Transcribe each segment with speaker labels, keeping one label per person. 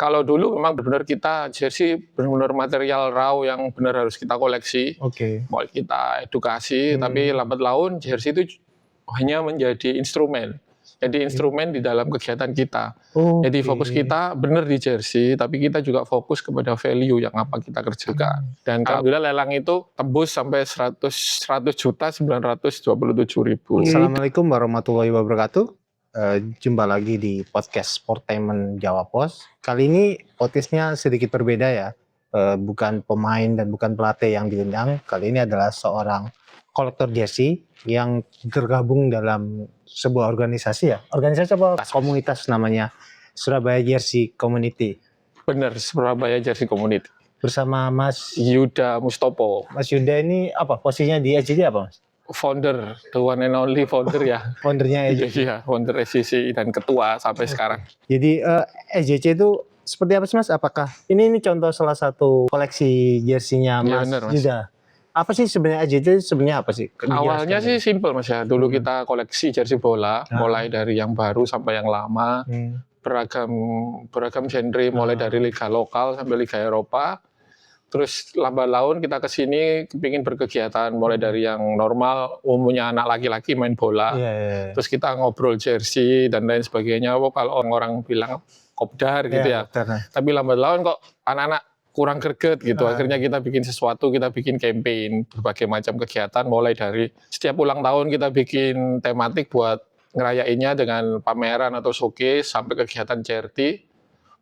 Speaker 1: Kalau dulu memang benar-benar kita jersey benar-benar material raw yang benar harus kita koleksi.
Speaker 2: Oke.
Speaker 1: Mau kita edukasi, tapi lambat laun jersey itu hanya menjadi instrumen. Jadi instrumen di dalam kegiatan kita. Jadi fokus kita benar di jersey, tapi kita juga fokus kepada value yang apa kita kerjakan. Dan alhamdulillah lelang itu tembus sampai 100.927.000.
Speaker 2: Assalamualaikum warahmatullahi wabarakatuh. Jumpa lagi di podcast Sportainment Jawa Pos. Kali ini podcastnya sedikit berbeda ya. Bukan pemain dan bukan pelatih yang diundang. Kali ini adalah seorang kolektor jersey yang tergabung dalam sebuah organisasi ya. Organisasi apa? Komunitas namanya Surabaya Jersey Community.
Speaker 1: Benar, Surabaya Jersey Community.
Speaker 2: Bersama Mas
Speaker 1: Yuda Mustopo.
Speaker 2: Mas Yuda ini apa? Posisinya di SJJ apa, Mas?
Speaker 1: Founder, the one and only founder ya.
Speaker 2: Foundernya SJJ.
Speaker 1: Iya, founder SJC dan ketua sampai sekarang.
Speaker 2: Jadi SJC itu seperti apa sih, Mas? Apakah ini contoh salah satu koleksi jersey-nya Mas Yuda? Apa sih sebenarnya SJC, sebenarnya apa sih?
Speaker 1: Awalnya sih simple Mas ya. Dulu kita koleksi jersey bola, mulai dari yang baru sampai yang lama. Beragam genre, mulai dari liga lokal sampai liga Eropa. Terus lambat laun kita kesini kepingin berkegiatan, mulai dari yang normal, umumnya anak laki-laki main bola. Terus kita ngobrol jersey dan lain sebagainya. Kalau orang bilang kopdar gitu ya. Tapi lambat laun kok anak-anak kurang greget gitu. Akhirnya kita bikin sesuatu, kita bikin campaign, berbagai macam kegiatan. Mulai dari setiap ulang tahun kita bikin tematik buat ngerayainnya dengan pameran atau showcase, sampai kegiatan charity.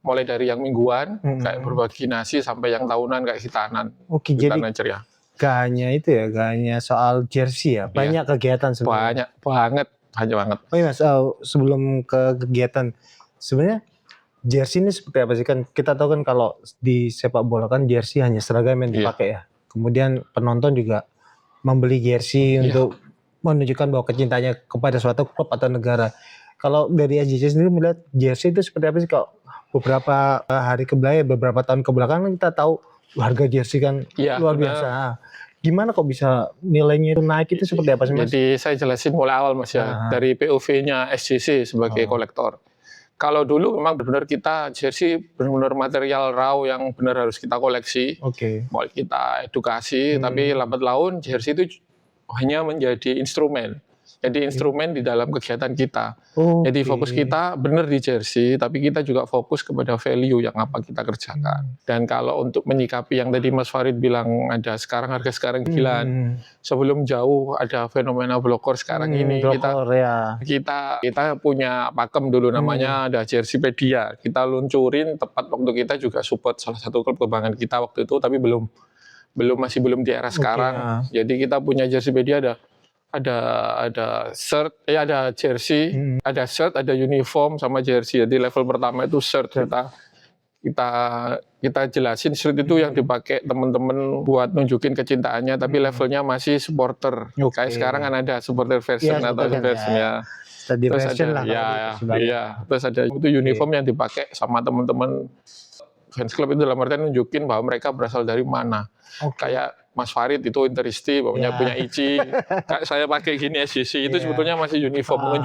Speaker 1: Mulai dari yang mingguan, kayak berbagi nasi, sampai yang tahunan kayak hitanan.
Speaker 2: Oke,
Speaker 1: hitanan
Speaker 2: jadi
Speaker 1: ceria.
Speaker 2: Gak hanya itu ya, gak hanya soal jersey ya, banyak kegiatan sebenarnya.
Speaker 1: Banyak banget.
Speaker 2: Oh iya Mas, sebelum ke kegiatan, sebenarnya jersey ini seperti apa sih? Kan kita tahu kan kalau di sepak bola kan jersey hanya seragam yang dipakai ya. Kemudian penonton juga membeli jersey untuk menunjukkan bahwa kecintanya kepada suatu klub atau negara. Kalau dari SJC sendiri melihat jersey itu seperti apa sih? Kalau beberapa hari kebelakang, beberapa tahun kebelakang kita tahu harga jersey kan luar biasa. Gimana kok bisa nilainya itu naik, itu seperti apa sih, Mas?
Speaker 1: Jadi saya jelasin mulai awal Mas ya, dari POV-nya SJC sebagai kolektor. Kalau dulu memang benar-benar kita jersey benar-benar material raw yang benar harus kita koleksi. Mau kita edukasi, tapi lambat laun jersey itu hanya menjadi instrumen. Jadi instrumen di dalam kegiatan kita. Jadi fokus kita benar di jersey, tapi kita juga fokus kepada value yang apa kita kerjakan. Dan kalau untuk menyikapi yang tadi Mas Farid bilang ada harga sekarang gilaan. Sebelum jauh ada fenomena blogger sekarang ini. Kita punya pakem dulu namanya ada Jerseypedia. Kita luncurin tepat waktu kita juga support salah satu klub kebanggaan kita waktu itu, tapi masih belum di era sekarang. Jadi kita punya Jerseypedia ada shirt, ada jersey, ada shirt, ada uniform sama jersey. Jadi level pertama itu shirt. Kita jelasin shirt itu yang dipakai teman-teman buat nunjukin kecintaannya, tapi levelnya masih supporter. Kayak sekarang kan ada supporter version atau versionnya. Terus ada itu uniform yang dipakai sama teman-teman fans club, itu dalam artian nunjukin bahwa mereka berasal dari mana. Kayak Mas Farid itu Interisti, punya Icing. Kayak saya pakai gini SJC itu sebetulnya masih uniform,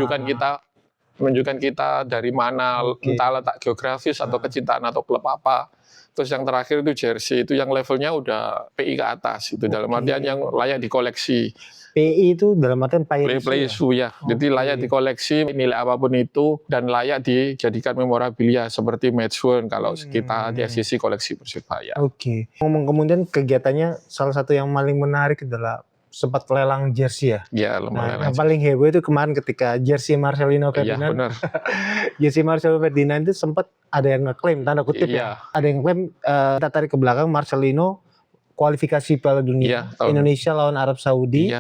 Speaker 1: menunjukkan kita dari mana, entah letak geografis atau kecintaan atau klub apa. Terus yang terakhir itu jersey, itu yang levelnya udah PI ke atas, itu dalam artian yang layak dikoleksi.
Speaker 2: PI itu dalam artian
Speaker 1: play issue ya. Jadi layak dikoleksi, nilai apapun itu, dan layak dijadikan memorabilia seperti match worn kalau kita di SJC koleksi Persibaya.
Speaker 2: Ngomong kemudian kegiatannya, salah satu yang paling menarik adalah sempat lelang jersey ya.
Speaker 1: Lelang.
Speaker 2: Yang paling heboh itu kemarin ketika jersey Marcelino Ferdinand.
Speaker 1: Benar.
Speaker 2: Jersey Marcelino Ferdinand itu sempat ada yang ngeklaim, tanda kutip ya. Ada yang klaim, kita tarik ke belakang, Marcelino kualifikasi Piala Dunia Indonesia lawan Arab Saudi.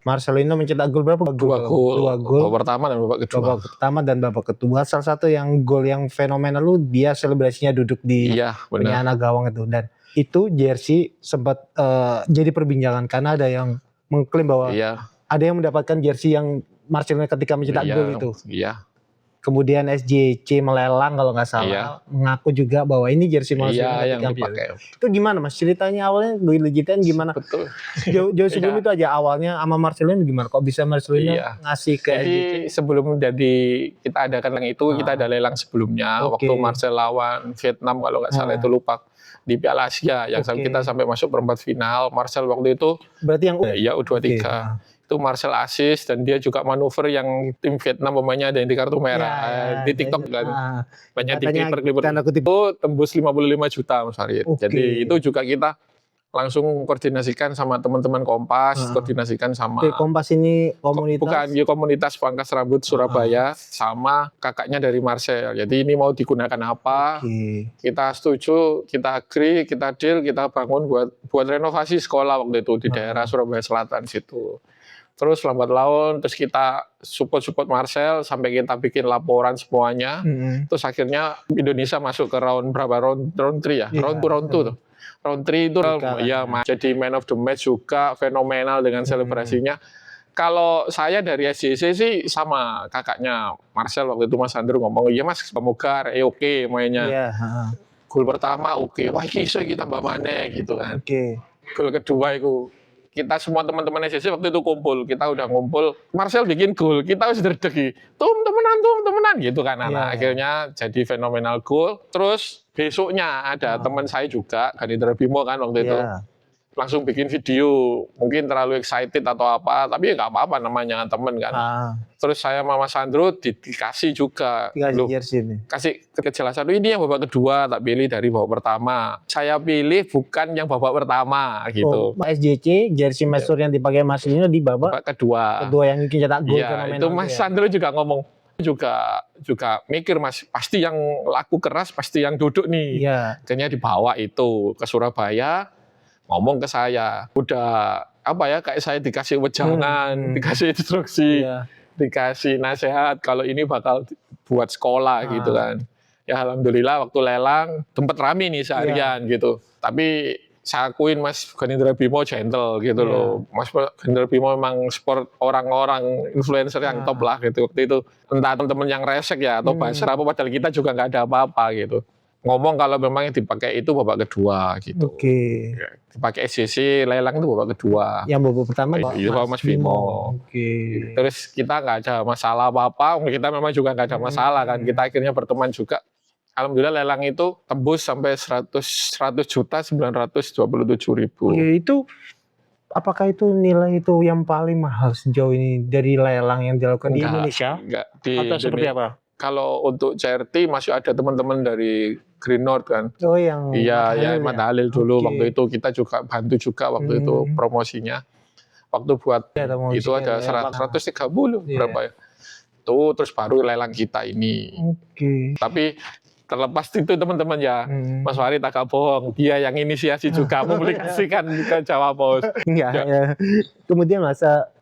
Speaker 2: Marcelino mencetak gol berapa?
Speaker 1: Dua gol. Babak pertama dan babak kedua.
Speaker 2: Babak pertama dan babak kedua. Salah satu yang gol yang fenomenal dia selebrasinya duduk di anak gawang itu, dan itu jersey sempat jadi perbincangan karena ada yang mengklaim bahwa ada yang mendapatkan jersey yang Marcelino ketika mencetak gol itu. kemudian SJC melelang kalau nggak salah, mengaku juga bahwa ini jersey Marcelino
Speaker 1: yang dipakai.
Speaker 2: Itu gimana Mas? Ceritanya awalnya gue legitin gimana?
Speaker 1: Betul.
Speaker 2: Jauh sebelum itu aja awalnya sama Marcelino gimana? Kok bisa Marcelino ngasih ke
Speaker 1: Jadi
Speaker 2: SJC?
Speaker 1: sebelum kita adakan lelang itu kita ada lelang sebelumnya waktu Marcel lawan Vietnam kalau nggak salah itu lupa di Piala Asia yang kita sampai masuk perempat final. Marcel waktu itu
Speaker 2: berarti yang
Speaker 1: U23. Itu Marcel assist dan dia juga manuver yang tim Vietnam pemainnya ada yang di kartu merah di TikTok kan banyak di clipper itu tembus 55 juta Mas Farid. Jadi itu juga kita langsung koordinasikan sama teman-teman Kompas, koordinasikan sama
Speaker 2: Kompas ini komunitas
Speaker 1: bukan komunitas pangkas rambut Surabaya sama kakaknya dari Marcel. Jadi ini mau digunakan apa? Kita setuju, kita agree, kita deal, kita bangun buat renovasi sekolah waktu itu di daerah Surabaya Selatan situ. Terus lambat laun, terus kita support Marcel sampai kita bikin laporan semuanya. Terus akhirnya Indonesia masuk ke round 3 ya, round 2 tuh. Round 3 itu jadi man of the match juga, fenomenal dengan selebrasinya. Kalau saya dari SJC sih sama kakaknya Marcel waktu itu Mas Andrew ngomong, iya Mas, semoga oke mainnya. Gol pertama oke, wah iso kita tambah mana gitu kan. Gol kedua itu kita semua teman-teman SJC waktu itu kumpul, kita udah ngumpul, Marcel bikin gol, kita harus derdegi, temenan gitu kan. Akhirnya jadi fenomenal gol. Terus besoknya ada teman saya juga, Ganindra Bimo kan waktu itu, langsung bikin video, mungkin terlalu excited atau apa, tapi ya nggak apa-apa namanya temen kan. Terus saya sama Mas Sandro dikasih juga, kasih kejelasan, ini yang babak kedua, tak pilih dari babak pertama. Saya pilih bukan yang babak pertama gitu.
Speaker 2: SJC, jersey Mesur yang dipakai Marcelino di babak kedua yang bikin cetak gol fenomenal.
Speaker 1: Itu Mas Sandro juga ngomong, juga mikir Mas, pasti yang laku keras, pasti yang duduk nih. Akhirnya dibawa itu ke Surabaya, ngomong ke saya, udah kayak saya dikasih wejangan, dikasih instruksi, dikasih nasihat kalau ini bakal buat sekolah gitu kan. Ya alhamdulillah waktu lelang tempat rame nih seharian gitu. Tapi saya akuin Mas Ganindra Bimo gentle gitu loh. Mas Ganindra Bimo memang sport orang-orang influencer yang top lah gitu waktu itu. Entah teman-teman yang resek ya atau buzzer apa, padahal kita juga nggak ada apa-apa gitu. Ngomong kalau memang yang dipakai itu babak kedua gitu. Dipakai SJC lelang itu babak kedua.
Speaker 2: Yang babak pertama
Speaker 1: itu Mas Bimo. Terus kita nggak ada masalah apa-apa. Kita memang juga nggak ada masalah kan. Kita akhirnya berteman juga. Alhamdulillah lelang itu tembus sampai 100.927.000.
Speaker 2: Itu apakah itu nilai itu yang paling mahal sejauh ini dari lelang yang dilakukan di Indonesia?
Speaker 1: Enggak.
Speaker 2: Atau seperti apa?
Speaker 1: Kalau untuk charity masih ada teman-teman dari Green North kan.
Speaker 2: Yang
Speaker 1: Mat Halil dulu waktu itu kita juga bantu juga waktu itu promosinya. Waktu buat itu ada 130 berapa ya. Itu terus baru lelang kita ini. Tapi terlepas itu teman-teman ya, Mas Farid agak bohong, dia yang inisiasi juga mempublikasikan ke Jawa Post.
Speaker 2: Kemudian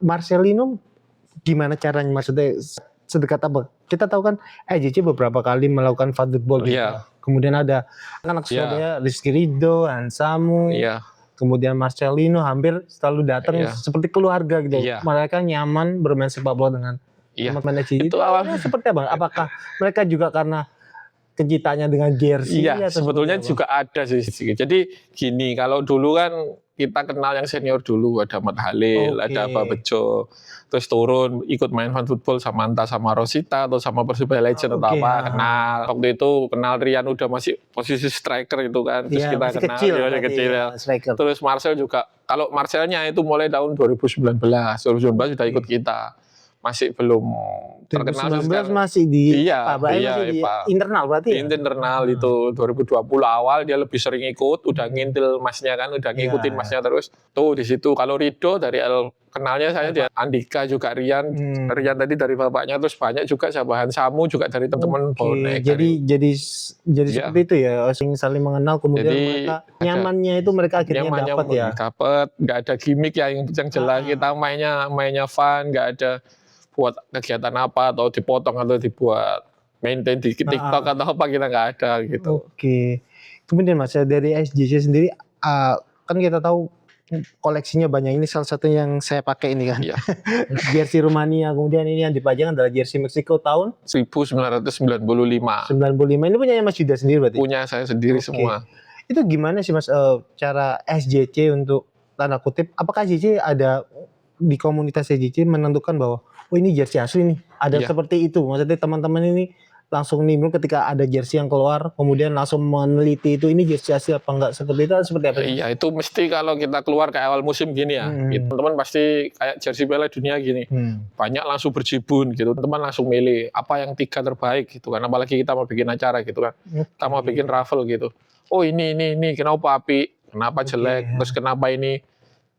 Speaker 2: Marcelino gimana caranya, maksudnya sedekat apa? Kita tahu kan SJC beberapa kali melakukan football gitu. Kemudian ada anak Surabaya, Rizky Ridho, Hansamu, kemudian Marcelino hampir selalu datang seperti keluarga gitu. Mereka nyaman bermain sepak bola dengan teman-teman SJC. Itu awalnya seperti apa? Apakah mereka juga karena kecintaannya dengan jersey?
Speaker 1: Sebetulnya juga ada sih. Jadi gini, kalau dulu kan kita kenal yang senior dulu, ada Mat Halil, ada Pak Bejo, terus turun ikut main fan football sama entah sama Rosita atau sama Persibaya Legend atau apa, kenal. Waktu itu kenal Rian udah masih posisi striker itu kan, terus kita kenal masih kecil ya. Terus Marcel juga, kalau Marcelnya itu mulai tahun 2019 sudah ikut kita. Masih belum terkenal
Speaker 2: 2019 masih di internal berarti ya?
Speaker 1: Internal itu 2020 awal dia lebih sering ikut, udah ngintil masnya kan, udah ngikutin masnya terus. Tuh di situ kalau Ridho dari kenalnya saya dia Andika juga Rian tadi dari bapaknya, terus banyak juga sahabat Samu juga dari teman-teman bonek.
Speaker 2: Jadi seperti itu ya, saling mengenal kemudian mereka nyamannya itu mereka akhirnya dapat ya.
Speaker 1: Dapat, nggak ada gimmick ya yang jelas, kita mainnya fun, nggak ada buat kegiatan apa atau dipotong atau dibuat maintain di TikTok atau apa, kita nggak ada gitu.
Speaker 2: Kemudian Mas dari SJC sendiri kan kita tahu koleksinya banyak, ini salah satu yang saya pakai ini kan.
Speaker 1: Iya.
Speaker 2: Jersey Rumania, kemudian ini yang dipajang adalah jersey Meksiko tahun
Speaker 1: 1995.
Speaker 2: 95. Ini punya Mas Yuda sendiri berarti?
Speaker 1: Punya saya sendiri semua.
Speaker 2: Itu gimana sih Mas cara SJC untuk tanda kutip, apakah SJC ada di komunitas SJC menentukan bahwa oh ini jersey asli nih, ada seperti itu, maksudnya teman-teman ini langsung nimbul ketika ada jersey yang keluar, kemudian langsung meneliti itu ini jersey asli apa enggak, seperti itu seperti apa?
Speaker 1: Iya, itu mesti kalau kita keluar kayak awal musim gini ya, teman-teman pasti kayak jersey Piala Dunia gini, banyak langsung berjibun gitu, teman langsung milih apa yang 3 terbaik gitu kan, apalagi kita mau bikin acara gitu kan, kita mau bikin raffle gitu, oh ini kenapa api, kenapa jelek, terus kenapa ini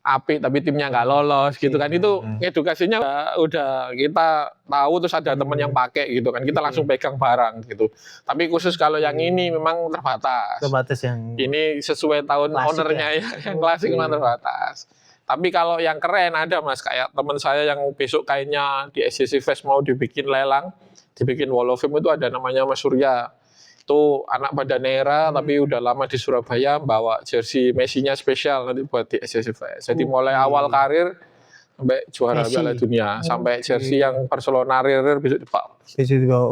Speaker 1: api tapi timnya nggak lolos gitu kan, itu edukasinya udah kita tahu, terus ada teman yang pakai gitu kan, kita langsung pegang barang gitu. Tapi khusus kalau yang ini memang terbatas yang ini sesuai tahun ownernya ya, yang klasik memang terbatas. Tapi kalau yang keren ada Mas, kayak teman saya yang besok kayaknya di SJC Fest mau dibikin lelang, dibikin wall of fame, itu ada namanya Mas Surya. Itu anak Badanera tapi udah lama di Surabaya, bawa jersey Messi-nya spesial nanti buat di SJC Fest. Jadi mulai awal karir sampai juara Piala Dunia, sampai jersey yang Barcelona Rare besok dibawa.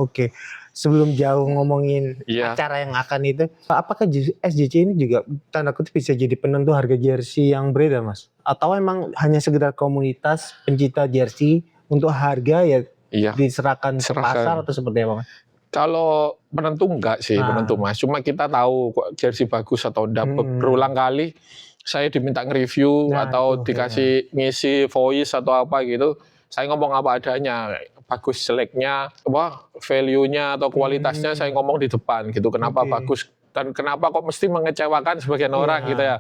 Speaker 2: Oke. Sebelum jauh ngomongin acara yang akan itu, apakah SJC ini juga tanda kutip bisa jadi penentu harga jersey yang beredar Mas? Atau emang hanya sekedar komunitas pencinta jersey untuk harga ya diserahkan ke pasar atau seperti apa Mas?
Speaker 1: Kalau penentu enggak sih, penentu Mas. Cuma kita tahu kok jersey bagus atau enggak. Berulang kali saya diminta nge-review atau dikasih ngisi voice atau apa gitu. Saya ngomong apa adanya, bagus jeleknya, value-nya atau kualitasnya saya ngomong di depan gitu. Kenapa bagus dan kenapa kok mesti mengecewakan sebagian orang gitu ya.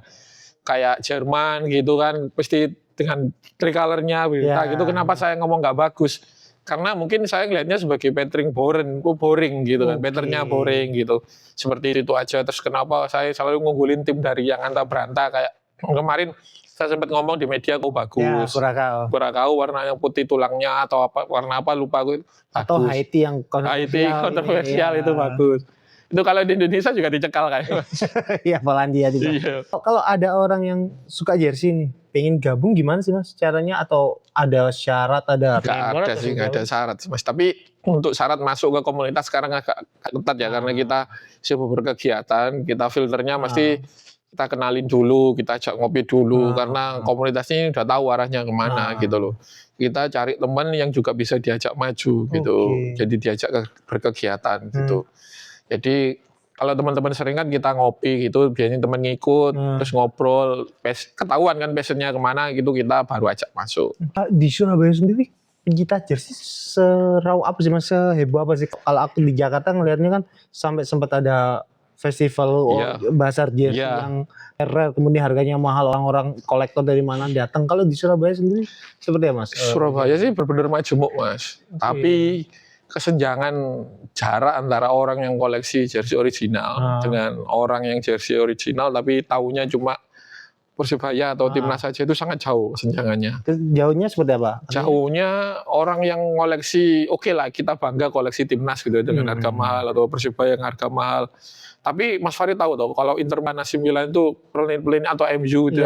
Speaker 1: Kayak Jerman gitu kan, mesti dengan tricolor-nya gitu. Kenapa saya ngomong nggak bagus? Karena mungkin saya ngelihatnya sebagai pattern boring gitu kan, patternnya boring gitu. Seperti itu aja. Terus kenapa saya selalu ngunggulin tim dari yang anta beranta, kayak kemarin saya sempat ngomong di media kok bagus. Kurakau warna yang putih tulangnya atau apa warna apa lupa gue.
Speaker 2: Atau Haiti yang
Speaker 1: kontroversial itu bagus. Itu kalau di Indonesia juga dicekal kayak.
Speaker 2: Iya, Polandia juga. Iya. Kalau ada orang yang suka jersey nih, pengen gabung gimana sih Mas caranya, atau ada syarat, ada
Speaker 1: nggak ada sih, nggak ada syarat Mas. Tapi untuk syarat masuk ke komunitas sekarang agak ketat ya, karena kita sibuk berkegiatan, kita filternya mesti kita kenalin dulu, kita ajak ngopi dulu, karena komunitas ini udah tahu arahnya kemana gitu loh. Kita cari teman yang juga bisa diajak maju gitu, jadi diajak berkegiatan gitu. Jadi kalau teman-teman sering kan kita ngopi gitu, biasanya teman ngikut, terus ngobrol, ketahuan kan passionnya kemana gitu, kita baru ajak masuk.
Speaker 2: Di Surabaya sendiri, pencinta jersey serau apa sih Mas, seheboh apa sih? Kalau aku di Jakarta ngelihatnya kan sampai sempat ada festival bazar jersey yang rare, kemudian harganya mahal, orang-orang kolektor dari mana datang. Kalau di Surabaya sendiri seperti apa Mas?
Speaker 1: Surabaya sih benar-benar majemuk Mas, tapi kesenjangan jarak antara orang yang koleksi jersey original dengan orang yang jersey original tapi tahunya cuma Persibaya atau timnas saja, itu sangat jauh kesenjangannya.
Speaker 2: Jauhnya seperti apa?
Speaker 1: Jauhnya orang yang koleksi, oke lah kita bangga koleksi timnas gitu dengan harga mahal, atau Persibaya yang harga mahal. Tapi Mas Farid tahu kalau Inter AC Milan itu pelin atau MU itu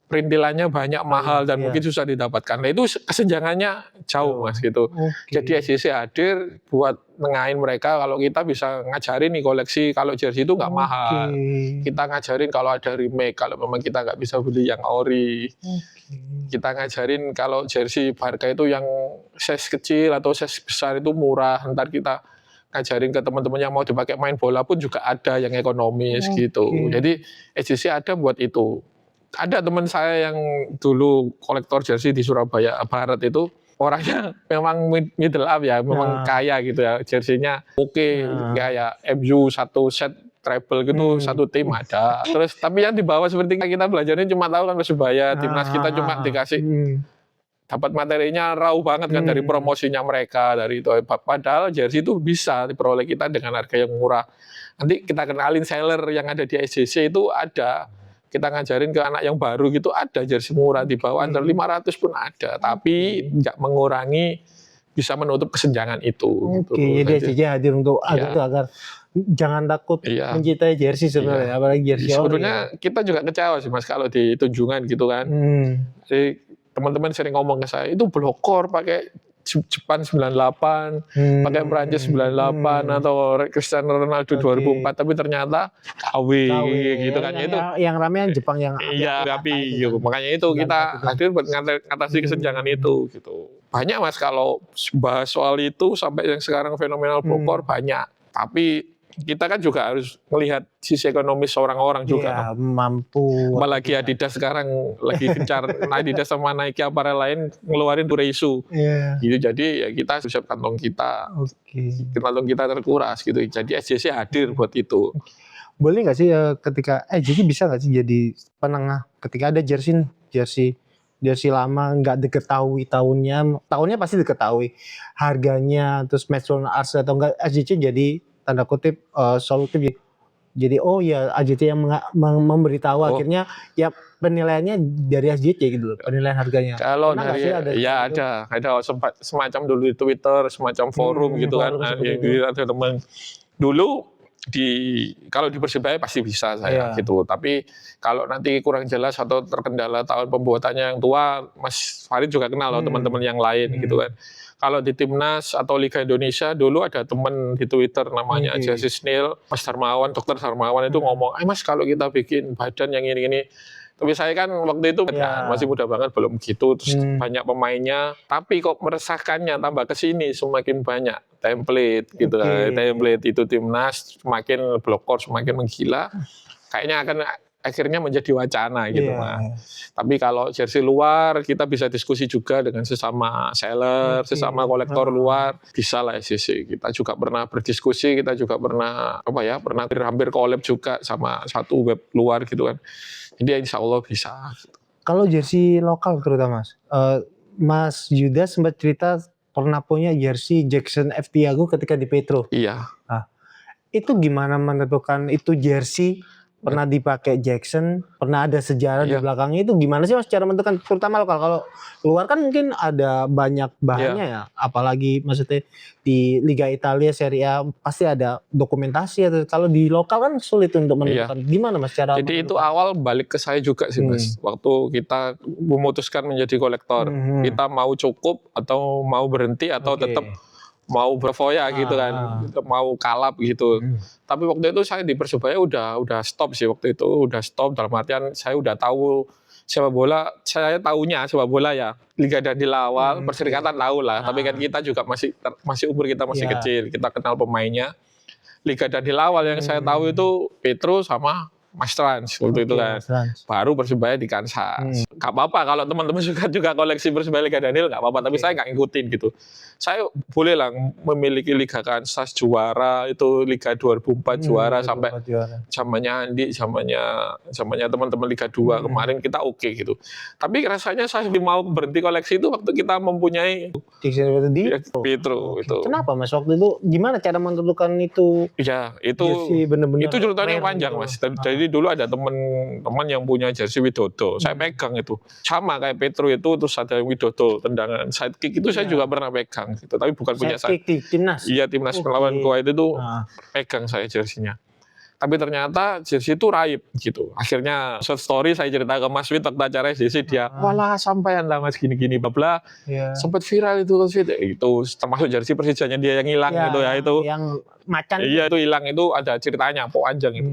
Speaker 1: perintilannya banyak, mahal, dan mungkin susah didapatkan. Nah itu kesenjangannya jauh Mas gitu. Jadi SJC hadir buat nengahin mereka kalau kita bisa ngajarin nih koleksi, kalau jersey itu nggak mahal. Kita ngajarin kalau ada remake, kalau memang kita nggak bisa beli yang ori. Kita ngajarin kalau jersey Barca itu yang size kecil atau size besar itu murah. Ntar kita ngajarin ke teman-teman yang mau dipakai main bola pun juga ada yang ekonomis gitu. Jadi SJC ada buat itu. Ada teman saya yang dulu kolektor jersey di Surabaya Barat itu, orangnya memang middle up ya, memang kaya gitu ya, jersey-nya kayak MU satu set treble gitu, satu tim ada. Terus tapi yang di bawah seperti kita belajarnya cuma tahu kan Persibaya, timnas kita cuma dikasih dapat materinya raw banget kan dari promosinya mereka, dari itu. Padahal jersey itu bisa diperoleh kita dengan harga yang murah. Nanti kita kenalin seller yang ada di SJC itu ada. Kita ngajarin ke anak yang baru gitu, ada jersey murah di bawah under 500 pun ada, tapi nggak mengurangi, bisa menutup kesenjangan itu.
Speaker 2: Jadi SJC hadir untuk agar jangan takut mencintai jersey sebenarnya, apalagi jersey
Speaker 1: sebenarnya kita juga kecewa sih Mas kalau di Tunjungan gitu kan. Jadi teman-teman sering ngomong ke saya, itu blokor pakai Jepang 98, pakai Prancis 98 atau Cristiano Ronaldo 2004, tapi ternyata KW gitu kan.
Speaker 2: Yang ramean Jepang yang
Speaker 1: api gitu. Makanya itu kita hadir buat ngatasi kesenjangan itu gitu. Banyak Mas kalau bahas soal itu sampai yang sekarang fenomenal blokor banyak. Tapi kita kan juga harus melihat sisi ekonomis orang-orang juga.
Speaker 2: Mampu.
Speaker 1: Apalagi Adidas sekarang lagi gencar, Adidas sama Nike apparel lain ngeluarin reisu. Gitu, jadi ya kita siap kantong kita. Kantong kita terkuras gitu. Jadi SJC hadir buat itu.
Speaker 2: Boleh nggak sih ketika jadi bisa nggak sih jadi penengah ketika ada jersey lama nggak diketahui tahunnya pasti diketahui harganya, terus match on ars atau enggak, SJC jadi tanda kutip solutif, jadi AJC yang memberitahu akhirnya ya penilaiannya dari SJC gitu loh, penilaian harganya.
Speaker 1: Kalau dari ada semacam dulu di Twitter, semacam forum gitu kan, yang ada teman dulu kalau di Persebaya pasti bisa saya gitu. Tapi kalau nanti kurang jelas atau terkendala tahun pembuatannya yang tua, Mas Farid juga kenal loh teman-teman yang lain gitu kan. Kalau di Timnas atau Liga Indonesia dulu ada teman di Twitter namanya Jesse Snail, Mas Darmawan, Dokter Darmawan itu ngomong, Mas kalau kita bikin badan yang ini-ini. Tapi saya kan waktu itu masih muda banget, belum gitu, terus banyak pemainnya. Tapi kok meresahkannya tambah kesini semakin banyak template gitu. Template itu Timnas semakin blokor, semakin menggila. Kayaknya akan akhirnya menjadi wacana gitu Mas. Tapi kalau jersey luar kita bisa diskusi juga dengan sesama seller, sesama kolektor luar, bisa lah SJC. Kita juga pernah berdiskusi, kita juga pernah pernah hampir collab juga sama satu web luar gitu kan. Jadi insya Allah bisa.
Speaker 2: Kalau jersey lokal terutama Mas Yuda sempat cerita pernah punya jersey Jackson F. Tiago ketika di Petro.
Speaker 1: Iya.
Speaker 2: Itu gimana menentukan itu jersey pernah dipakai Jackson, pernah ada sejarah di belakangnya, itu gimana sih Mas cara menentukan, terutama lokal? Kalau luar kan mungkin ada banyak bahannya ya, apalagi maksudnya di Liga Italia, Serie A pasti ada dokumentasi. Kalau di lokal kan sulit untuk menentukan. Gimana Mas cara?
Speaker 1: Jadi itu awal balik ke saya juga sih Mas, waktu kita memutuskan menjadi kolektor, kita mau cukup atau mau berhenti atau tetap mau berfoya gitu kan, mau kalap gitu. Tapi waktu itu saya di Persebaya udah stop sih waktu itu, udah stop dalam artian saya udah tahu sepak bola, saya tahunya sepak bola ya Liga Danil awal, Perserikatan tahu lah. Tapi kan kita juga masih umur kita masih kecil, kita kenal pemainnya. Liga Danil awal yang saya tahu itu Petro sama Mas Trans waktu itu kan. Baru Persebaya di Kansas. Gak apa-apa kalau teman-teman juga koleksi Persebaya Liga Danil, gak apa-apa. Tapi saya gak ngikutin gitu. Saya boleh lah memiliki Liga Kansas juara, itu Liga 2004 juara sampai zamannya Andi, zamannya teman-teman Liga 2 kemarin kita oke gitu. Tapi rasanya saya mau berhenti koleksi itu waktu kita mempunyai Petro itu.
Speaker 2: Kenapa Mas waktu itu? Gimana cara menentukan itu?
Speaker 1: Iya, itu ceritanya panjang Mas. Jadi dulu ada teman yang punya jersey Widodo, saya pegang itu. Sama kayak Petro itu, terus ada Widodo tendangan sidekick itu saya juga pernah pegang gitu, tapi bukan punya saya.
Speaker 2: Timnas.
Speaker 1: Iya, Timnas melawan Kuwait itu pegang saya jersinya. Tapi ternyata jersey itu raib gitu. Akhirnya short story saya cerita ke Mas Wid waktu acara SJC, dia walah sampean lah Mas gini-gini babla. Sempat viral itu termasuk jersey Persijanya dia yang hilang gitu ya itu.
Speaker 2: Yang macan.
Speaker 1: Iya itu hilang, itu ada ceritanya panjang itu.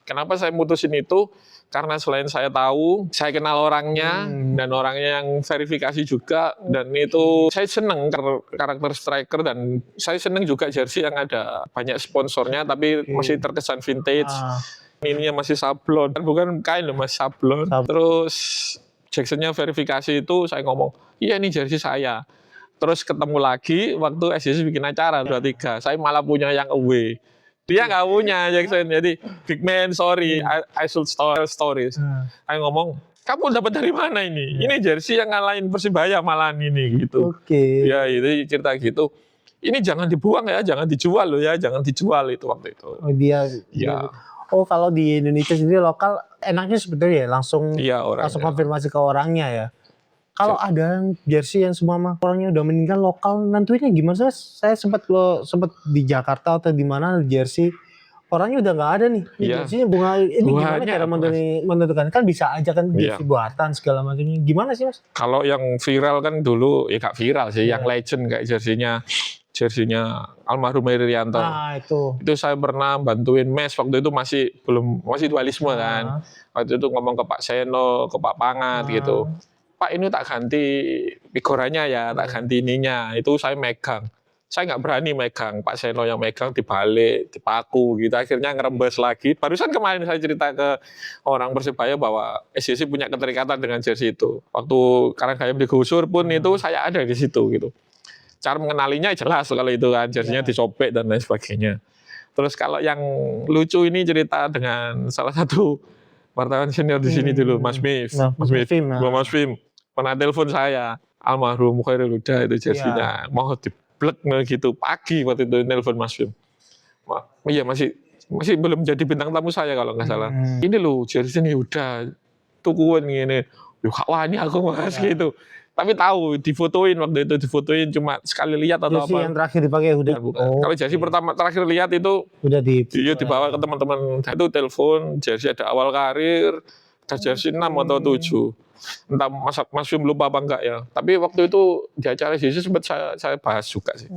Speaker 1: Kenapa saya mutusin itu? Karena selain saya tahu, saya kenal orangnya dan orangnya yang verifikasi juga, dan itu saya seneng karakter striker, dan saya seneng juga jersey yang ada banyak sponsornya tapi masih terkesan vintage. Ininya masih sablon, bukan kain loh Mas, sablon. Terus Jacksonnya verifikasi itu saya ngomong, iya ini jersey saya. Terus ketemu lagi waktu SJC bikin acara 23, saya malah punya yang away. Dia nggak punya Jackson, jadi big man sorry, I should tell stories. Saya ngomong, kamu dapat dari mana ini? Ini jersey yang ngalahin Persibaya malahan ini gitu. Ya itu cerita gitu. Ini jangan dibuang ya, jangan dijual loh ya, jangan dijual itu waktu itu.
Speaker 2: Kalau di Indonesia sendiri lokal enaknya sebetulnya langsung konfirmasi ke orangnya ya. Kalau ada jersey yang semua orangnya udah meninggal, lokal nentuinnya gimana sih? Saya sempat di Jakarta atau di mana jersey orangnya udah nggak ada nih. Jersinya bunga ini gimana cara menentukan? Kan bisa aja kan jersey buatan segala macamnya. Gimana sih Mas?
Speaker 1: Kalau yang viral kan dulu ya gak viral sih, yang legend kayak jersinya almarhum Irianto.
Speaker 2: Nah, itu
Speaker 1: saya pernah bantuin mes waktu itu masih dualisme kan. Waktu itu ngomong ke Pak Seno, ke Pak Pangat gitu. Pak ini tak ganti figurannya ya, tak ganti ininya. Itu saya megang. Saya nggak berani megang, Pak Seno yang megang dibalik, dipaku gitu. Akhirnya ngerembes lagi. Barusan kemarin saya cerita ke orang Persebaya bahwa SJC punya keterikatan dengan jersey itu. Waktu Karanggayam digusur pun itu saya ada di situ gitu. Cara mengenalinya jelas kalau itu kan, jersinya disobek dan lain sebagainya. Terus kalau yang lucu ini cerita dengan salah satu wartawan senior di sini dulu, Mas Mif. Mas Fim. Pernah telepon saya, almarhum Khairul Huda itu jersinya. Mau diblek gitu, pagi waktu itu telepon Mas Fim. Iya masih belum jadi bintang tamu saya kalau nggak salah. Ini loh jersinya udah tukuan gini. Wah ini aku Mas gitu. Tapi tahu difotoin waktu itu, cuma sekali lihat atau
Speaker 2: jersey
Speaker 1: apa.
Speaker 2: yang terakhir dipakai udah.
Speaker 1: Kalau jersey pertama terakhir lihat itu
Speaker 2: udah
Speaker 1: dibawa ke teman-teman. Itu telepon jersey ada awal karir, ada jersey 6 atau 7. Entah Mas Fim lupa apa enggak ya. Tapi waktu itu di acara jersey sempat saya bahas juga sih.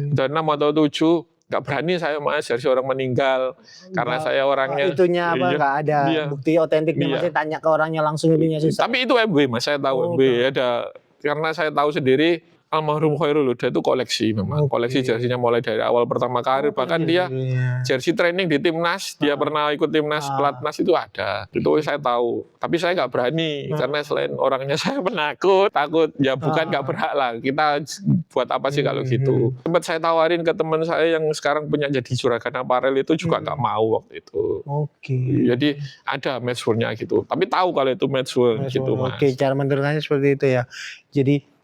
Speaker 1: Dan 6 atau 7 nggak berani saya Mas jersey orang meninggal karena saya orangnya
Speaker 2: itunya apa nggak ada bukti otentiknya, masih tanya ke orangnya langsung ininya susah.
Speaker 1: Tapi itu MB Mas, saya tahu MB ada, karena saya tahu sendiri almarhum Khairul Huda itu koleksi memang. Koleksi jersinya mulai dari awal pertama karir, bahkan dia jersey training di timnas, dia pernah ikut timnas pelatnas itu ada. Itu saya tahu. Tapi saya nggak berani karena selain orangnya saya penakut, takut ya bukan nggak berhak lah. Kita buat apa sih kalau gitu. Sempat saya tawarin ke teman saya yang sekarang punya jadi juragan aparel itu juga nggak mau waktu itu. Jadi ada matchwork-nya gitu. Tapi tahu kalau itu matchwork gitu Mas.
Speaker 2: Cara menentukannya seperti itu ya. Jadi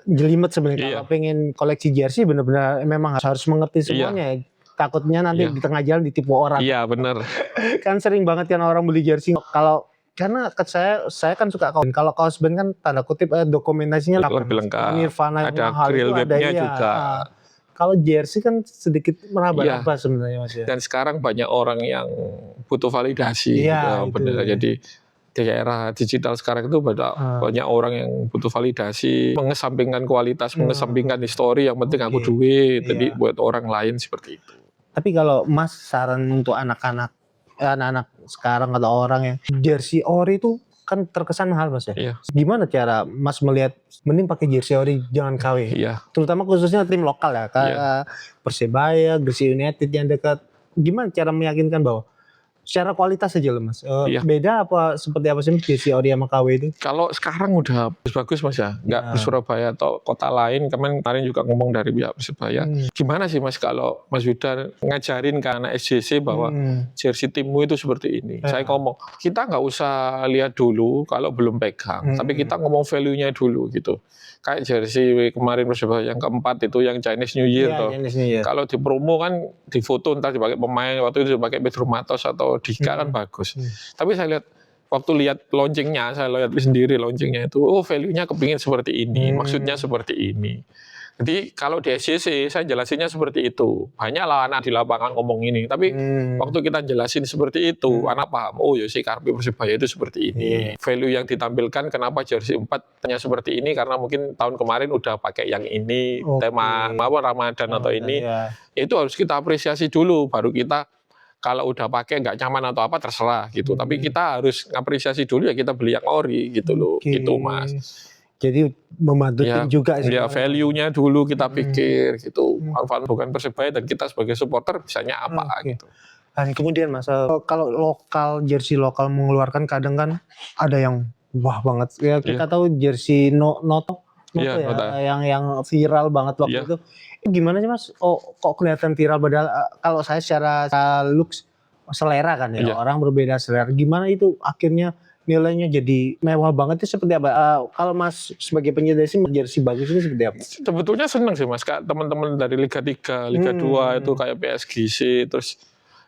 Speaker 2: jelimet sebenarnya kalau pengen koleksi jersey benar-benar memang harus mengerti semuanya. Takutnya nanti di tengah jalan ditipu orang.
Speaker 1: Iya benar.
Speaker 2: Kan sering banget kan orang beli jersey karena saya kan suka kaos. Kalau kaos band kan tanda kutip dokumentasinya
Speaker 1: lebih lengkap.
Speaker 2: Nirvana,
Speaker 1: ada grill webnya juga.
Speaker 2: Kalau jersey kan sedikit meraba-raba sebenarnya Mas ya.
Speaker 1: Dan sekarang banyak orang yang butuh validasi. Benar. Jadi di era digital sekarang itu banyak orang yang butuh validasi, mengesampingkan kualitas, mengesampingkan histori, yang penting aku duit, jadi buat orang lain seperti itu.
Speaker 2: Tapi kalau Mas saran untuk anak-anak sekarang atau orang yang jersey ori itu kan terkesan mahal Mas ya. Gimana cara Mas melihat mending pakai jersey ori jangan KW? Terutama khususnya tim lokal ya, kayak Persebaya, Gresik United yang dekat. Gimana cara meyakinkan bahwa secara kualitas aja loh Mas. Beda apa seperti apa sih jersey ori sama KW itu? Kalau
Speaker 1: sekarang udah bagus Mas ya. Nggak di Surabaya atau kota lain. Kemarin juga ngomong dari pihak Persebaya. Gimana sih Mas kalau Mas Yuda ngajarin ke anak SJC bahwa jersey timmu itu seperti ini. Saya ngomong, kita nggak usah lihat dulu kalau belum pegang. Tapi kita ngomong value-nya dulu gitu. Kayak jersey kemarin Persebaya yang keempat itu yang Chinese New Year Kalau di promo kan di foto entar dipakai pemain, waktu itu dipakai Pedro Matos atau Dika kan bagus. Tapi saya lihat waktu lihat launchingnya, saya lihat sendiri launchingnya itu, value-nya kepingin seperti ini, maksudnya seperti ini. Jadi kalau di SJC saya jelasinnya seperti itu. Banyaklah anak di lapangan ngomong ini, tapi waktu kita jelasin seperti itu, anak paham. Oh ya si karpi Persebaya itu seperti ini. Value yang ditampilkan kenapa jersey 4 hanya seperti ini karena mungkin tahun kemarin udah pakai yang ini, tema Ramadan atau ini. Itu harus kita apresiasi dulu, baru kita kalau udah pakai nggak nyaman atau apa terserah gitu. Tapi kita harus ngapresiasi dulu ya, kita beli yang ori gitu loh, gitu Mas.
Speaker 2: Jadi membantu tim juga sih.
Speaker 1: Ya value-nya dulu kita pikir gitu. Manfaat bukan Persebaya dan kita sebagai supporter bisanya apa gitu.
Speaker 2: Dan kemudian Mas, kalau jersey lokal mengeluarkan kadang kan ada yang wah banget. Ya kita tahu jersey Noto yang viral banget waktu itu. Gimana sih Mas? Kok kelihatan viral padahal kalau saya secara looks selera kan ya, orang berbeda selera. Gimana itu akhirnya nilainya jadi mewah banget itu seperti apa? Kalau Mas sebagai penyedia jersey bagus itu seperti apa?
Speaker 1: Sebetulnya senang sih Mas, teman-teman dari Liga 3, Liga 2 itu kayak PSGC, terus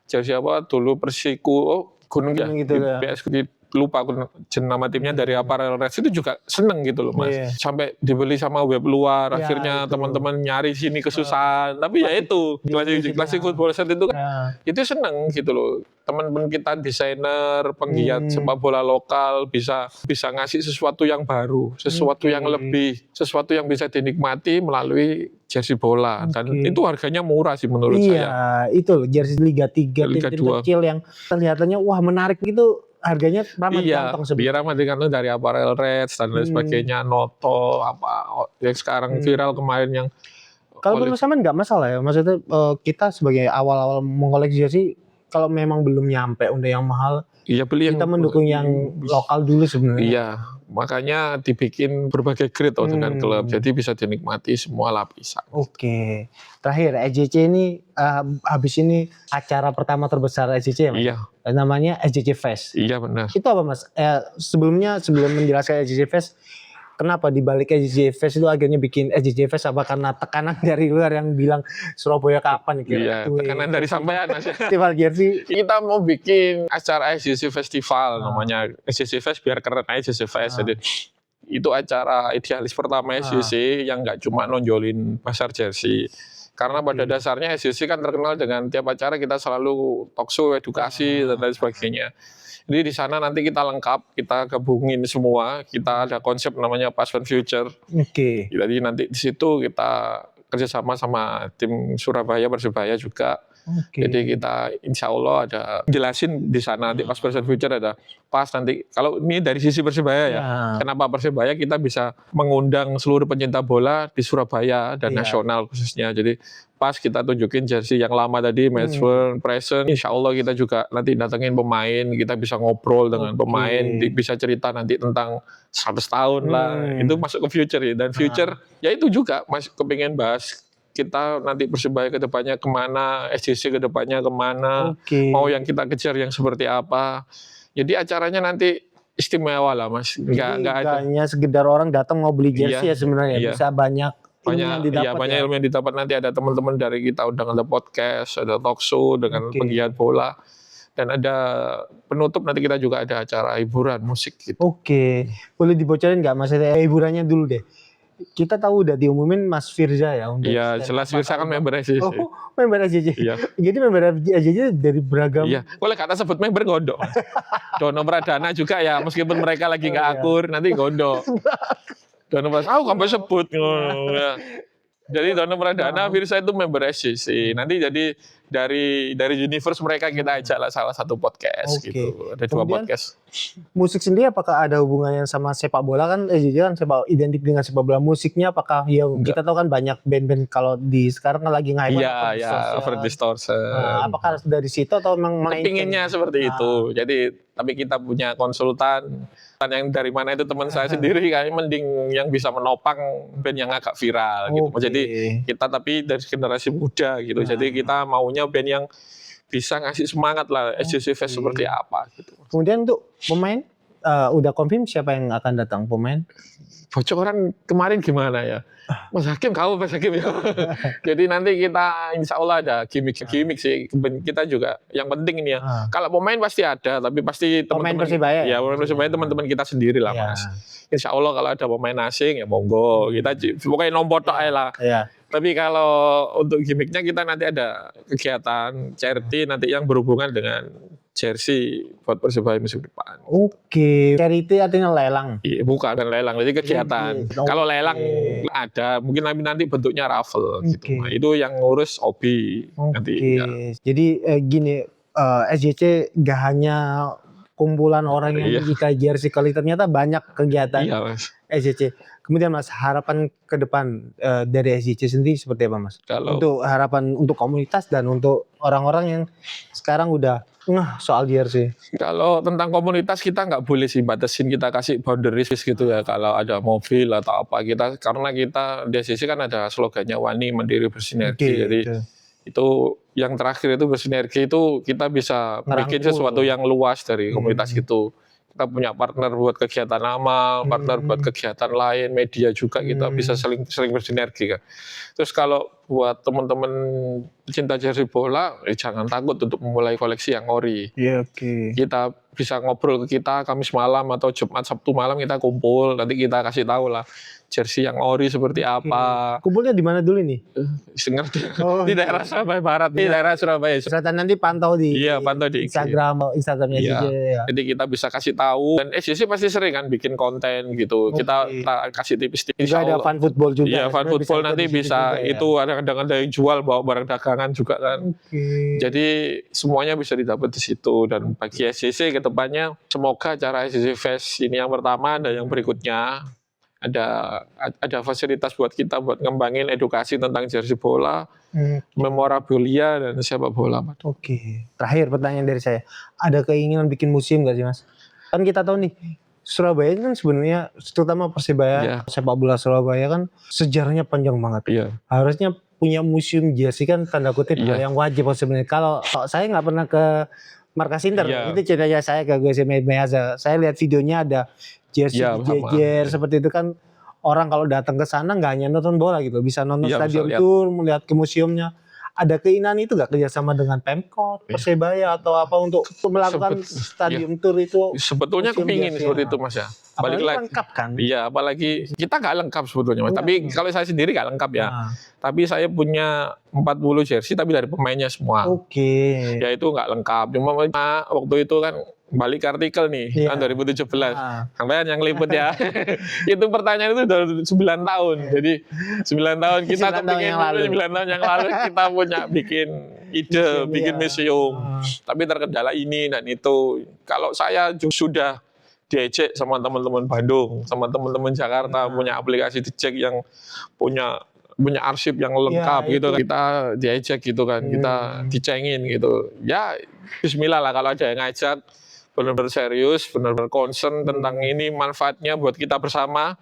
Speaker 1: jersey apa dulu Persiku, Gunung ya,
Speaker 2: gitu
Speaker 1: PSG lupa aku nama timnya dari Apparel Reds itu juga seneng gitu loh Mas. Sampai dibeli sama web luar, akhirnya teman-teman nyari sini kesusahan. Tapi ya itu klasik football set itu kan itu seneng gitu loh. Teman-teman kita desainer, penggiat sepak bola lokal bisa ngasih sesuatu yang baru, sesuatu yang lebih, sesuatu yang bisa dinikmati melalui jersey bola. Dan itu harganya murah sih menurut saya.
Speaker 2: Iya, itu jersey Liga 3
Speaker 1: Liga
Speaker 2: tim
Speaker 1: 2
Speaker 2: kecil yang kelihatannya wah menarik gitu. Harganya ramah di kantong sebenarnya.
Speaker 1: Biar ramah di kantong dari Apparel Reds dan lain sebagainya, Noto apa yang sekarang viral kemarin yang.
Speaker 2: Kalau menurut saya nggak masalah ya, maksudnya kita sebagai awal-awal mengoleksi jersey, kalau memang belum nyampe untuk yang mahal,
Speaker 1: beli
Speaker 2: kita mendukung yang lokal dulu sebenarnya.
Speaker 1: Iya, makanya dibikin berbagai grade dengan klub, jadi bisa dinikmati semua lapisan.
Speaker 2: Oke, terakhir SJC ini habis ini acara pertama terbesar SJC ya Mas?
Speaker 1: Iya.
Speaker 2: Namanya SJC Fest.
Speaker 1: Iya benar.
Speaker 2: Itu apa Mas? Sebelum menjelaskan SJC Fest, kenapa dibalik SJC Fest itu akhirnya bikin SJC Fest? Apa karena tekanan dari luar yang bilang Surabaya kapan?
Speaker 1: Iya, tekanan dari sampean Mas.
Speaker 2: Festival jersey.
Speaker 1: Kita mau bikin acara SJC Festival namanya SJC Fest biar keren aja SJC Fest. Jadi itu acara idealis pertama SJC yang nggak cuma nonjolin pasar jersey. Karena pada dasarnya SJC kan terkenal dengan tiap acara kita selalu talk show, edukasi dan lain sebagainya. Jadi di sana nanti kita lengkap, kita gabungin semua, kita ada konsep namanya Past and Future. Jadi nanti di situ kita kerjasama sama tim Surabaya Persebaya juga. Jadi kita insya Allah ada jelasin di sana nanti pas Past and Future ada pas nanti kalau ini dari sisi Persebaya ya. Kenapa Persebaya kita bisa mengundang seluruh pencinta bola di Surabaya dan nasional khususnya. Jadi pas kita tunjukin jersey yang lama tadi, match worn, present. Insya Allah kita juga nanti datengin pemain, kita bisa ngobrol dengan pemain, bisa cerita nanti tentang 100 tahun lah. Itu masuk ke future ya. Dan future ya itu juga Mas kepingin bahas kita nanti Persebaya ke depannya kemana, SJC ke depannya kemana, mau yang kita kejar yang seperti apa. Jadi acaranya nanti istimewa lah Mas. Nggak
Speaker 2: hanya sekedar orang datang mau beli jersey ya sebenarnya. Bisa banyak
Speaker 1: ilmu yang didapat nanti ada teman-teman dari kita undang ada podcast, ada talk show dengan penggiat bola. Dan ada penutup nanti kita juga ada acara hiburan musik gitu.
Speaker 2: Boleh dibocorin nggak Mas hiburannya dulu deh. Kita tahu udah diumumin Mas Firza ya.
Speaker 1: Iya, jelas Firza kan member SJC.
Speaker 2: Member SJC.
Speaker 1: Iya.
Speaker 2: Jadi member SJC dari beragam.
Speaker 1: Iya, boleh kata sebut member gondok. Dono Pradana juga ya, meskipun mereka lagi nggak akur, nanti gondok. Dono Pradana, kamu sebut. Jadi Dono Pradana, Firza itu member SJC. Nanti jadi dari universe mereka kita ajak lah salah satu podcast gitu. Ada 2 podcast.
Speaker 2: Musik sendiri apakah ada hubungannya sama sepak bola kan? SJC kan identik dengan sepak bola. Musiknya apakah kita tahu kan banyak band-band kalau di sekarang kan lagi nge-hype.
Speaker 1: Iya, Over Distortion.
Speaker 2: Apakah dari situ atau memang
Speaker 1: kepinginnya seperti itu. Jadi tapi kita punya konsultan yang dari mana itu teman saya sendiri kayaknya mending yang bisa menopang band yang agak viral gitu. Jadi kita tapi dari generasi muda gitu. Jadi kita maunya band yang bisa ngasih semangat lah SJC Fest seperti apa gitu.
Speaker 2: Kemudian untuk pemain udah confirm siapa yang akan datang pemain?
Speaker 1: Bocoran kemarin gimana ya? Mas Hakim Mas Hakim ya. Jadi nanti kita insya Allah ada gimmick sih. Kita juga yang penting ini ya. Kalau pemain pasti ada, tapi pasti teman-teman
Speaker 2: Persebaya.
Speaker 1: Ya pemain Persebaya teman-teman kita sendiri lah Mas. Insya Allah kalau ada pemain asing ya monggo. Kita pokoknya nombor tok lah. Tapi kalau untuk gimmicknya kita nanti ada kegiatan charity nanti yang berhubungan dengan jersey buat Persebaya musim depan.
Speaker 2: Charity artinya lelang?
Speaker 1: Iya, bukan lelang, jadi kegiatan. Kalau lelang ada, mungkin nanti bentuknya raffle gitu. Nah, itu yang ngurus Obi nanti. Ya.
Speaker 2: Jadi gini, SJC gak hanya kumpulan orang yang menyukai jersey, kali ternyata banyak kegiatan SJC. Kemudian Mas, harapan ke depan dari SJC sendiri seperti apa Mas? Untuk harapan untuk komunitas dan untuk orang-orang yang sekarang udah soal jersey.
Speaker 1: Kalau tentang komunitas kita nggak boleh sih batasin, kita kasih boundaries gitu ya. Kalau ada mobil atau apa karena kita di SJC kan ada slogannya Wani Mandiri Bersinergi. Jadi itu yang terakhir itu bersinergi itu kita bisa bikin sesuatu yang luas dari komunitas itu. Kita punya partner buat kegiatan amal, partner buat kegiatan lain, media juga kita bisa sering bersinergi kan. Terus kalau buat teman-teman pecinta jersey bola, jangan takut untuk memulai koleksi yang ori. Kita bisa ngobrol ke kita Kamis malam atau Jumat Sabtu malam kita kumpul, nanti kita kasih tahu lah jersey yang ori seperti apa.
Speaker 2: Kumpulnya di mana dulu nih?
Speaker 1: Di daerah Surabaya Barat, di daerah Surabaya
Speaker 2: Selatan. Nanti pantau di
Speaker 1: pantau di
Speaker 2: Instagramnya SJC ya.
Speaker 1: Jadi kita bisa kasih tahu, dan SJC pasti sering kan bikin konten gitu. Kita kasih tipis-tipis.
Speaker 2: Juga ada fan football juga.
Speaker 1: Iya, fan football nanti bisa juga, itu ada kadang-kadang yang jual bawa barang dagangan juga kan. Jadi semuanya bisa didapat di situ. Dan bagi SJC ke depannya semoga acara SJC Fest ini yang pertama dan yang berikutnya ada fasilitas buat kita buat ngembangin edukasi tentang jersey bola, memorabilia dan sepak bola.
Speaker 2: Terakhir pertanyaan dari saya, ada keinginan bikin museum nggak sih Mas? Kan kita tahu nih Surabaya kan sebenarnya terutama Persebaya, sepak bola Surabaya kan sejarahnya panjang banget. Harusnya punya museum jersey kan tanda kutip hal yang wajib sebenarnya. Kalau saya nggak pernah ke Markas Inter, itu ceritanya saya ke GSM Meaza. Saya lihat videonya ada jersey jejer seperti itu kan, orang kalau datang ke sana nggak hanya nonton bola gitu, bisa nonton stadion tour, melihat ke museumnya. Ada keinginan itu nggak kerjasama dengan Pemkot, Persebaya atau apa untuk melakukan stadium tour itu?
Speaker 1: Sebetulnya kepingin seperti itu Mas ya.
Speaker 2: Apalagi lengkap kan?
Speaker 1: Iya, apalagi kita nggak lengkap sebetulnya Mas. Tapi kalau saya sendiri nggak lengkap ya. Tapi saya punya 40 jersey tapi dari pemainnya semua. Ya itu nggak lengkap. Cuma waktu itu kan balik ke artikel nih tahun 2017. Sampai yang liput ya. Itu pertanyaan itu udah 9 tahun. Jadi 9 tahun kita kepingin 9 tahun yang lalu kita punya bikin ide, bikin museum. Tapi terkendala ini dan itu. Kalau saya sudah diejek sama teman-teman Bandung, sama teman-teman Jakarta punya aplikasi dicek yang punya arsip yang lengkap gitu kan. Kita diejek gitu kan, kita dicengin gitu. Ya bismillah lah kalau ada yang ngajak benar-benar serius, benar-benar concern tentang ini manfaatnya buat kita bersama,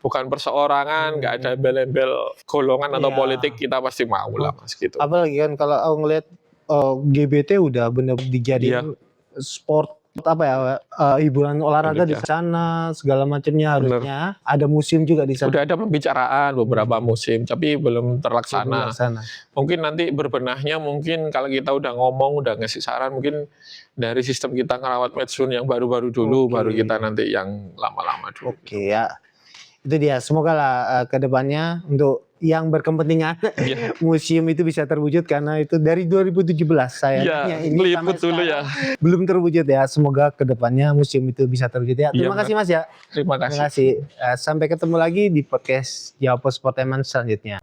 Speaker 1: bukan perseorangan, nggak ada embel-embel golongan atau politik, kita pasti mau lah Mas gitu.
Speaker 2: Apalagi kan kalau aku ngeliat GBT udah benar-benar dijadiin sport apa ya, hiburan olahraga di sana segala macamnya, harusnya ada museum juga di sana.
Speaker 1: Udah ada pembicaraan beberapa musim tapi belum terlaksana. Mungkin nanti berbenahnya, mungkin kalau kita udah ngomong, udah ngasih saran, mungkin dari sistem kita ngerawat medsun yang baru-baru dulu, baru kita nanti yang lama-lama dulu.
Speaker 2: Ya itu dia, semoga lah ke depannya untuk yang berkepentingan museum itu bisa terwujud, karena itu dari 2017 sayangnya ini
Speaker 1: liput dulu ya
Speaker 2: belum terwujud ya. Semoga ke depannya museum itu bisa terwujud ya. Terima kasih Mas ya.
Speaker 1: Terima kasih.
Speaker 2: Sampai ketemu lagi di podcast Jawa Post Sportainment selanjutnya.